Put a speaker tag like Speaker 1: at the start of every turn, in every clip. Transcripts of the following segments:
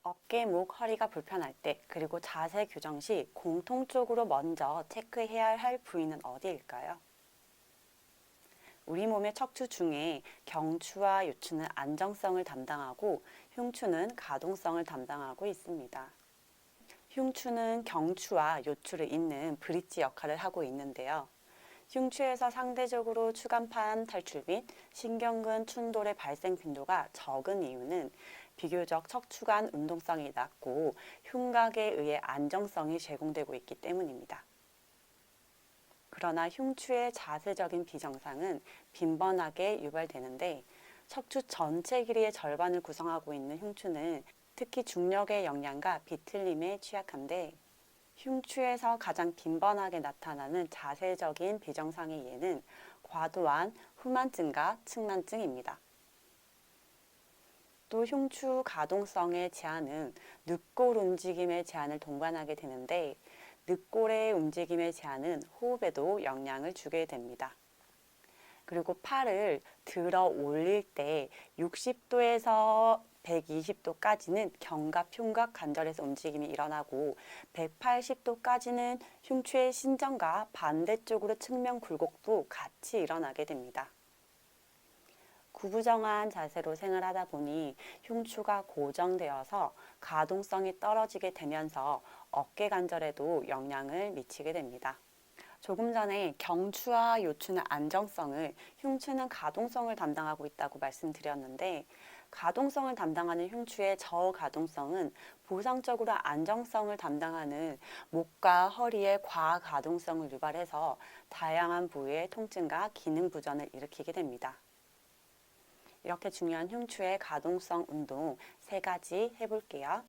Speaker 1: 어깨, 목, 허리가 불편할 때, 그리고 자세 교정 시 공통적으로 먼저 체크해야 할 부위는 어디일까요? 우리 몸의 척추 중에 경추와 요추는 안정성을 담당하고 흉추는 가동성을 담당하고 있습니다. 흉추는 경추와 요추를 잇는 브릿지 역할을 하고 있는데요. 흉추에서 상대적으로 추간판 탈출 및 신경근 충돌의 발생 빈도가 적은 이유는 비교적 척추관 운동성이 낮고 흉곽에 의해 안정성이 제공되고 있기 때문입니다. 그러나 흉추의 자세적인 비정상은 빈번하게 유발되는데 척추 전체 길이의 절반을 구성하고 있는 흉추는 특히 중력의 영향과 비틀림에 취약한데 흉추에서 가장 빈번하게 나타나는 자세적인 비정상의 예는 과도한 후만증과 측만증입니다. 또 흉추 가동성의 제한은 늑골 움직임의 제한을 동반하게 되는데 늑골의 움직임의 제한은 호흡에도 영향을 주게 됩니다. 그리고 팔을 들어 올릴 때 60도에서 120도까지는 견갑, 흉곽 관절에서 움직임이 일어나고 180도까지는 흉추의 신전과 반대쪽으로 측면 굴곡도 같이 일어나게 됩니다. 구부정한 자세로 생활하다 보니 흉추가 고정되어서 가동성이 떨어지게 되면서 어깨 관절에도 영향을 미치게 됩니다. 조금 전에 경추와 요추는 안정성을, 흉추는 가동성을 담당하고 있다고 말씀드렸는데 가동성을 담당하는 흉추의 저가동성은 보상적으로 안정성을 담당하는 목과 허리의 과가동성을 유발해서 다양한 부위의 통증과 기능 부전을 일으키게 됩니다. 이렇게 중요한 흉추의 가동성 운동 3가지 해볼게요.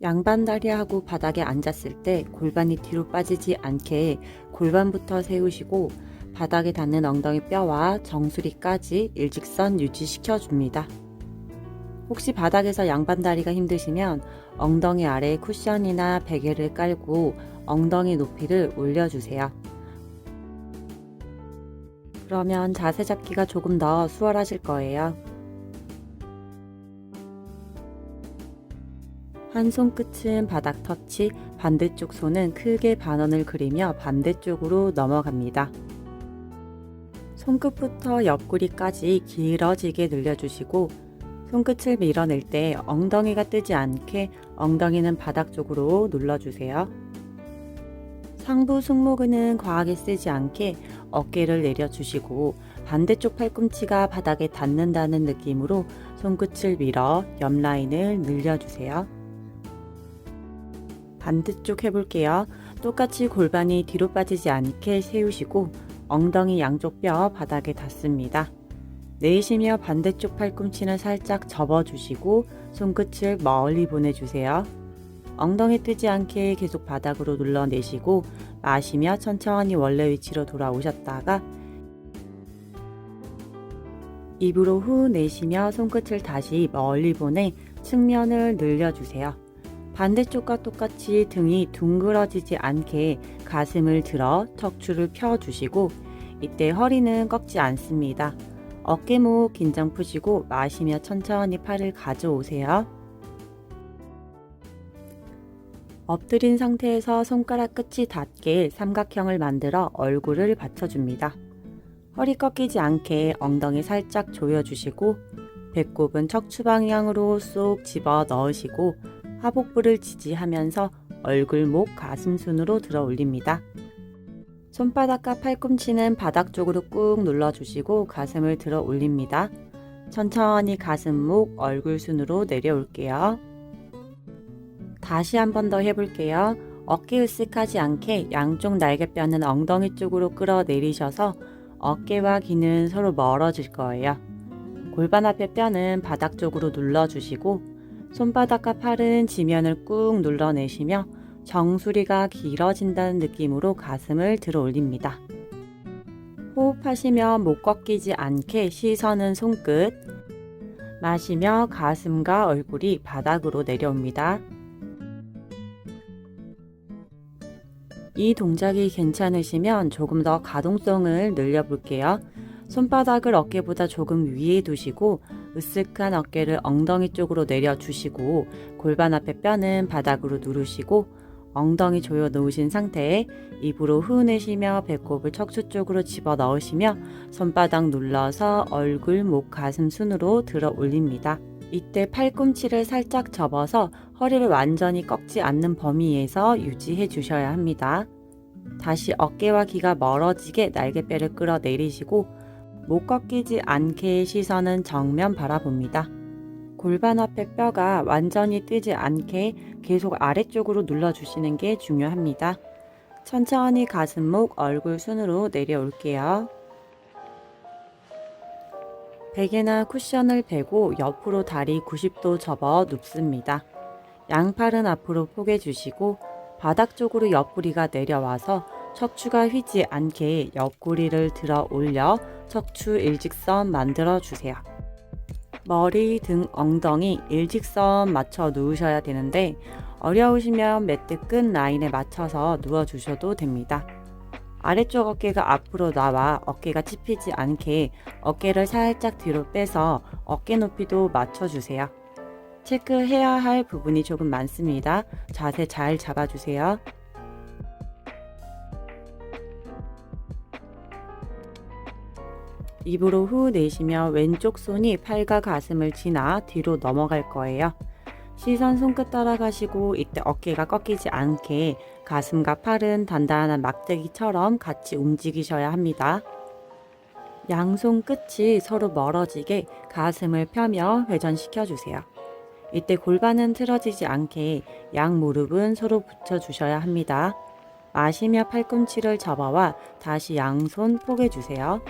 Speaker 2: 양반다리하고 바닥에 앉았을 때 골반이 뒤로 빠지지 않게 골반부터 세우시고 바닥에 닿는 엉덩이 뼈와 정수리까지 일직선 유지시켜 줍니다. 혹시 바닥에서 양반다리가 힘드시면 엉덩이 아래에 쿠션이나 베개를 깔고 엉덩이 높이를 올려주세요. 그러면 자세 잡기가 조금 더 수월하실 거예요. 한 손끝은 바닥 터치, 반대쪽 손은 크게 반원을 그리며 반대쪽으로 넘어갑니다. 손끝부터 옆구리까지 길어지게 늘려주시고 손끝을 밀어낼 때 엉덩이가 뜨지 않게 엉덩이는 바닥 쪽으로 눌러주세요. 상부 승모근은 과하게 쓰지 않게 어깨를 내려주시고 반대쪽 팔꿈치가 바닥에 닿는다는 느낌으로 손끝을 밀어 옆 라인을 늘려주세요. 반대쪽 해볼게요. 똑같이 골반이 뒤로 빠지지 않게 세우시고 엉덩이 양쪽 뼈 바닥에 닿습니다. 내쉬며 반대쪽 팔꿈치는 살짝 접어주시고 손끝을 멀리 보내주세요. 엉덩이 뜨지 않게 계속 바닥으로 눌러내시고 마시며 천천히 원래 위치로 돌아오셨다가 입으로 후 내쉬며 손끝을 다시 멀리 보내 측면을 늘려주세요. 반대쪽과 똑같이 등이 둥그러지지 않게 가슴을 들어 척추를 펴주시고 이때 허리는 꺾지 않습니다. 어깨목 긴장 푸시고 마시며 천천히 팔을 가져오세요. 엎드린 상태에서 손가락 끝이 닿게 삼각형을 만들어 얼굴을 받쳐줍니다. 허리 꺾이지 않게 엉덩이 살짝 조여주시고 배꼽은 척추 방향으로 쏙 집어 넣으시고 하복부를 지지하면서 얼굴, 목, 가슴 순으로 들어 올립니다. 손바닥과 팔꿈치는 바닥 쪽으로 꾹 눌러주시고 가슴을 들어 올립니다. 천천히 가슴, 목, 얼굴 순으로 내려올게요. 다시 한 번 더 해볼게요. 어깨 으쓱하지 않게 양쪽 날개뼈는 엉덩이 쪽으로 끌어내리셔서 어깨와 귀는 서로 멀어질 거예요. 골반 앞에 뼈는 바닥 쪽으로 눌러주시고 손바닥과 팔은 지면을 꾹 눌러내시며 정수리가 길어진다는 느낌으로 가슴을 들어 올립니다. 호흡하시며 목 꺾이지 않게 시선은 손끝, 마시며 가슴과 얼굴이 바닥으로 내려옵니다. 이 동작이 괜찮으시면 조금 더 가동성을 늘려볼게요. 손바닥을 어깨보다 조금 위에 두시고 으쓱한 어깨를 엉덩이 쪽으로 내려주시고 골반 앞에 뼈는 바닥으로 누르시고 엉덩이 조여 놓으신 상태에 입으로 후 내쉬며 배꼽을 척추 쪽으로 집어 넣으시며 손바닥 눌러서 얼굴, 목, 가슴 순으로 들어 올립니다. 이때 팔꿈치를 살짝 접어서 허리를 완전히 꺾지 않는 범위에서 유지해 주셔야 합니다. 다시 어깨와 귀가 멀어지게 날개뼈를 끌어내리시고 목 꺾이지 않게 시선은 정면 바라봅니다. 골반 앞에 뼈가 완전히 뜨지 않게 계속 아래쪽으로 눌러주시는 게 중요합니다. 천천히 가슴, 목, 얼굴 순으로 내려올게요. 베개나 쿠션을 베고 옆으로 다리 90도 접어 눕습니다. 양팔은 앞으로 포개 주시고 바닥 쪽으로 옆구리가 내려와서 척추가 휘지 않게 옆구리를 들어 올려 척추 일직선 만들어 주세요. 머리, 등, 엉덩이 일직선 맞춰 누우셔야 되는데 어려우시면 매트 끝 라인에 맞춰서 누워 주셔도 됩니다. 아래쪽 어깨가 앞으로 나와 어깨가 찝히지 않게 어깨를 살짝 뒤로 빼서 어깨 높이도 맞춰 주세요. 체크해야 할 부분이 조금 많습니다. 자세 잘 잡아주세요. 입으로 후 내쉬며 왼쪽 손이 팔과 가슴을 지나 뒤로 넘어갈 거예요. 시선 손끝 따라가시고 이때 어깨가 꺾이지 않게 가슴과 팔은 단단한 막대기처럼 같이 움직이셔야 합니다. 양손 끝이 서로 멀어지게 가슴을 펴며 회전시켜 주세요. 이때 골반은 틀어지지 않게 양 무릎은 서로 붙여 주셔야 합니다. 마시며 팔꿈치를 접어와 다시 양손 포개 주세요.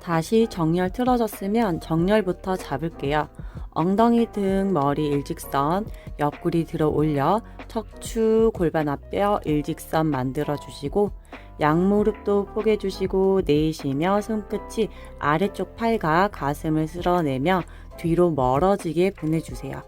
Speaker 2: 다시 정렬 틀어졌으면 정렬부터 잡을게요. 엉덩이, 등, 머리 일직선, 옆구리 들어 올려 척추, 골반 앞뼈 일직선 만들어 주시고 양무릎도 포개 주시고 내쉬며 손끝이 아래쪽 팔과 가슴을 쓸어내며 뒤로 멀어지게 보내주세요.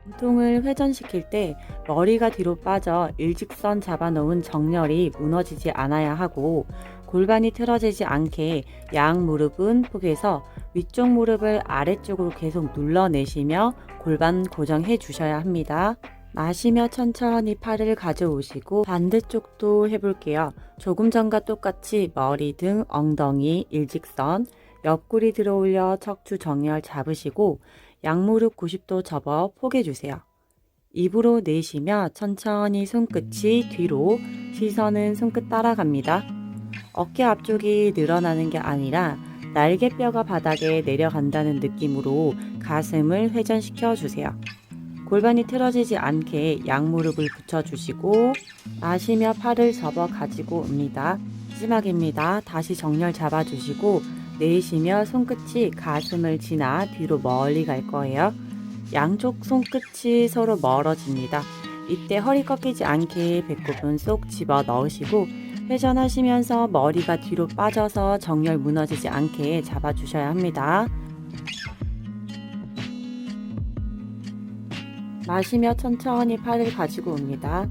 Speaker 2: 몸통을 회전시킬 때 머리가 뒤로 빠져 일직선 잡아놓은 정렬이 무너지지 않아야 하고 골반이 틀어지지 않게 양 무릎은 포개서 위쪽 무릎을 아래쪽으로 계속 눌러내시며 골반 고정해 주셔야 합니다. 마시며 천천히 팔을 가져오시고 반대쪽도 해볼게요. 조금 전과 똑같이 머리, 등, 엉덩이 일직선, 옆구리 들어 올려 척추 정렬 잡으시고 양무릎 90도 접어 포개 주세요. 입으로 내쉬며 천천히 손끝이 뒤로, 시선은 손끝 따라갑니다. 어깨 앞쪽이 늘어나는 게 아니라 날개뼈가 바닥에 내려간다는 느낌으로 가슴을 회전시켜 주세요. 골반이 틀어지지 않게 양무릎을 붙여주시고 마시며 팔을 접어 가지고 옵니다. 마지막입니다. 다시 정렬 잡아주시고 내쉬며 손끝이 가슴을 지나 뒤로 멀리 갈 거예요. 양쪽 손끝이 서로 멀어집니다. 이때 허리 꺾이지 않게 배꼽은 쏙 집어 넣으시고 회전하시면서 머리가 뒤로 빠져서 정렬 무너지지 않게 잡아주셔야 합니다. 마시며 천천히 팔을 가지고 옵니다.